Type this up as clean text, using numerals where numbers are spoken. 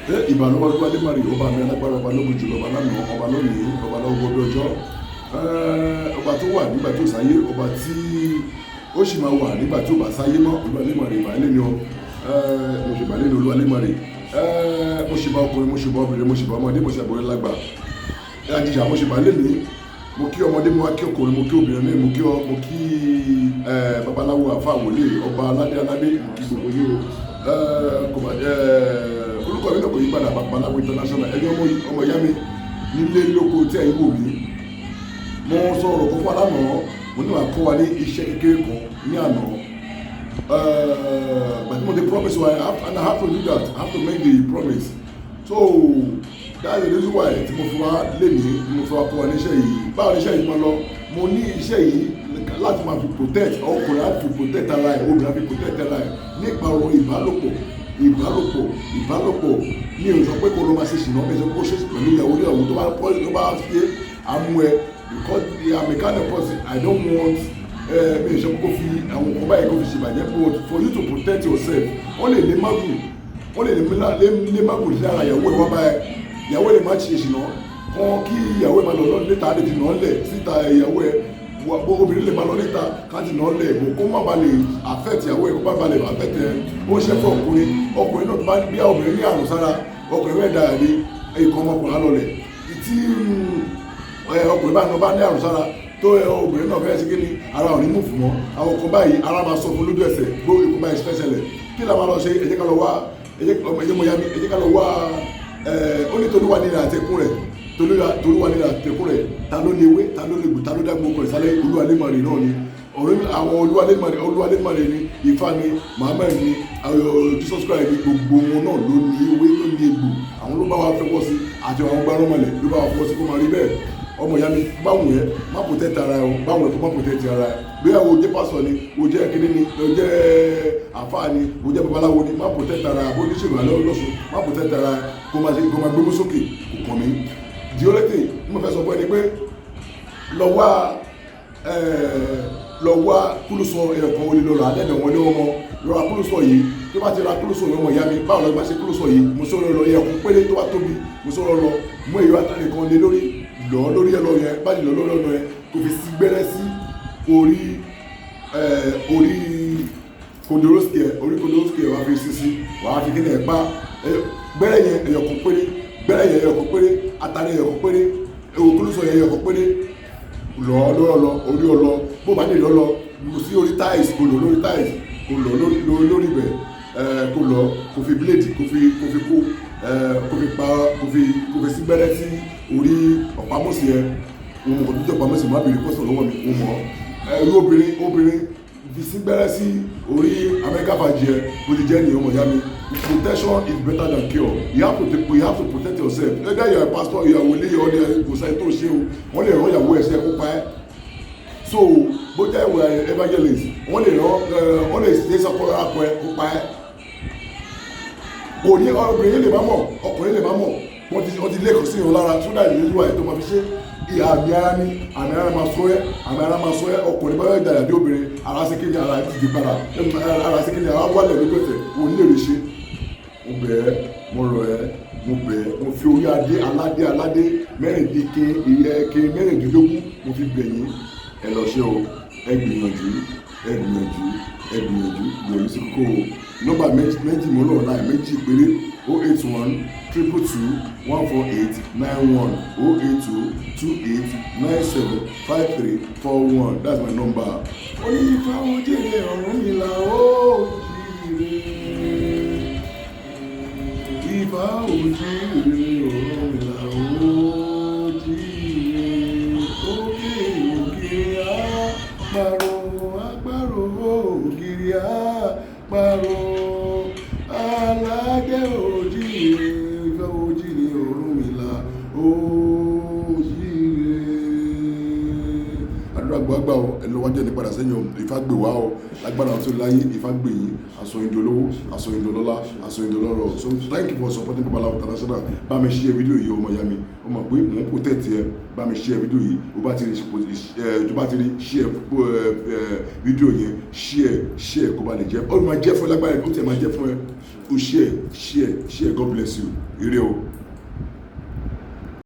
ìbànúwà olúwa lè má rí ọba mi alágbára ọba lógun jùlọ ọba lánàá ọba lónìí ọba lọ́wọ́ ọdún ọjọ́ ọba tó wà nígbà tó sáyé ọba tí ó sì máa wà nígbà tó bá sáyé mọ́ olúwa lè má rí ìbàlẹ́ ni ọ mo ṣe ìbàlẹ́ ni olúwa lè má rí mo ṣe bá ọkùnrin mo ṣe bá obìnrin mo ṣe bá ọmọdé mo ṣe àbúrẹ́ lágbà àjíjà mo ṣe ìbàlẹ́ ni mo kí ọmọdé mo wá kí ọkùnrin mo kí obìnrin mi mo kí babaláwo àfa wòlíì ọba aládé mo kí gbogbo yìí o orúkọ mi náà kò yí padà babaláwo international ẹni ọmọ ìyá mi nílé lóko tí ẹ̀yin wò mí mo sọ̀rọ̀ kó fún aláàmọ́ mo ní wàá kọ́ wa ní iṣẹ́ kékeré kan ní àná but mo dey promise wa and I have to do that I have to make the promise so that's the reason why tí mo fi wá lénìí mo fi wá kọ́ wa ní iṣẹ́ yìí báwo ni iṣẹ́ yìí máa lọ mo ní iṣẹ́ yìí láti máa fi protect ọkùnrin láti fi protect ara ẹ̀ obìnrin láti fi protect ara ẹ̀ nípa ọ̀rọ̀ ìbálòpọ̀ ní o sọ pé kó ló máa ṣe ṣìnà ẹ̀ sọ pé kó ṣe pẹ̀lú ìyàwó ní ọ̀hún tó bá ṣe àmú ẹ because I'm a kind of person I don't want mi ò sọ pé kó fi àwọn ọkọ̀ báyìí kó fi ṣèbàjẹ́ but for you to protect yourself wọ́n lè lé Magun lára ìyàwó ẹ̀ wá báyìí ìyàwó ẹ̀ lè má ṣe ṣìnà kan kí ìyàwó ẹ̀ máa lọ níta lè ti nà án lẹ̀ síta ìyàwó ẹ̀ obìnrin lè máa lọ níta káàtì náà lẹ̀ bò kó má ba lè affect ìyàwó ẹ̀ kó má ba lè affect ẹ̀ ó ṣe fún ọkùnrin náà tó bá bí obìnrin ní àrùn sára ọkùnrin rẹ̀ dára ní ikọ̀ ọmọkùnrin alọ́lẹ̀ tí ọkùnrin bá ní àrùn sára tó obìnrin náà fẹ́ sí kí ni ara ò ní mú fún wọn àwọn kan báyìí ara máa sọ fún lójú ẹsẹ̀ gbó ikọ̀ báyìí fẹ́ ṣẹlẹ̀ kí la máa lọ ṣe ẹ jẹ́ ká lọ wá ó ní tolúwa ní ìrìn àtẹkùn rẹ̀ tolúwa ní ìrìn àtẹkùn rẹ̀ ta ló ní ewé ta ló ní gbò ta ló dágbò ọkọ̀ ìsálẹ̀ olúwalémọ̀rẹ̀ náà ni àwọn olúwalémọ̀rẹ̀ ni Ifá ni Muhammad ni Jesus Christ ni gbogbo wọn náà ló ní ewé ló ní egbò àwọn ló bá wa fẹ́wọ́ sí àti àwọn gbárùmọ̀lẹ̀ ló bá wa fọwọ́ sí kó máa rí bẹ́ẹ̀ ọmọ ìyá mi báwọn yẹn má protect ara ẹ o báwọn yẹn kó má protect ara ẹ bí àwọn ojẹ́ pásọ̀ ni ojẹ́ kíní ni ojẹ́ àfáà ni ojẹ́ babaláwo ni má protect ara ẹ bóyá ìṣègùn alẹ́ ọlọ́sùn má protect ara ẹ kó máa gbémú sókè kò kàn mí. the only thing mo fẹ́ sọ fún ẹ ni pé lọ wá kúlùsọ ẹ̀kọ́ wọlé lọ́rọ̀ àdẹ́dẹ̀ wọn lé wọn mọ́ lọ́ra kúlùsọ yìí tó bá ti ra kúlùsọ yìí ọmọ ìyá mi báwo lọ́ọ́ máa ṣe kúlùsọ yìí mo sọ̀rọ̀ lọ ẹ̀kún péré tó bá tóbi mo sọ̀rọ̀ lọ mú èyí wá tàbí kan lé lórí lórí ẹ̀rọ yẹn báyìí lọ lórí ọ̀nà yẹn kò fi sí gbẹ́rẹ́ sí orí kòdòrósìkì ẹ̀ wá fi sí wàá fi kíni ẹ̀ pa gbẹ́rẹ́ yẹn ẹ̀yọ̀kún péré atari ẹ̀yọ̀kún péré ewu kúlùsọ yẹn ẹ̀yọ̀kún péré lọ orí ọlọ bó bá lè lọ lọ sí orí tiles kò lọ lórí tiles kò lọ lórí ibẹ̀ kò lọ kò fi blade kò fi sí gbẹ́rẹ́ sí orí ọ̀pámọ́sí ẹ ohun kò tó jẹ́ ọ̀pámọ́sí má bèrè kọ́sọ̀ lọ́wọ́ mi ó mọ̀ irú obìnrin fi sí gbẹ́rẹ́ sí orí Amẹ́ríkà fàájì ẹ bó ti jẹ́ ní ọmọ ìyá mi protection is better than cure you have to protect yourself either you are a pastor you are wòlíì or you are kò sáyé tó ṣe o wọ́n lè rán ìyàwó ẹ̀ sí ẹ̀kọ́ pa ẹ́ so bó jẹ́ ìwé evangelist wọ́n lè ṣe sọ́kọ́rọ́ àpò ẹ̀ kó pa ẹ́ òní obìnrin lè má mọ̀ ọkùnrin lè má mọ̀ wọ́n ti lẹ́kọ̀ọ́ sí ìhun lára tó dáì lójú àìtó máa fi ṣe àmì ara máa sọ ẹ́ ọkùnrin bá yọ̀ dàdà bí obìnrin ara sí kéde ara ti di padà ara sí kéde ara wálẹ̀ lójú ẹsẹ̀ òun lè rí ṣe mo bẹ̀ ẹ́ mo rọ̀ ẹ́ mo fi orí aládé mẹ́rìndínlógún mo fi bẹ̀ yín ẹ lọ ṣe o ẹ gbìyànjú sí kókó o nọ́mbà méjì mo lọ láì méjì péré 081 222 148 91 082 28 97 5341 that's my number. onífà ojúre ọ̀run mi là ó jíire ìfà ojúre ọ̀run mi là ó jíire òkè àparò ògiri àparò aládé òjíire ìfẹ́ òjíire Ọ̀rúnmìlà òjíire. àdúrà gbàgbà ọ ẹlọ́wájẹ́ ní padà sẹ́yìn Ifá gbè wá ọ lágbára tó láyé Ifá gbè yín aṣọyìndolówó aṣọyìndolọ́lá aṣọyìndolọ́rọ̀ so thank you for supporting Babalawo International bá mi share fídíò yìí ọmọ ìyá mi ó mọ̀ pé mò ń protect ẹ bá mi share fídíò yìí ó bá ti rí share fídíò yẹn share kó bá lè jẹ́ ó máa jẹ́ fún ẹ lágbára ẹ̀ kó tiẹ̀ máa jẹ́ fún ẹ. share. God bless you. Ire o.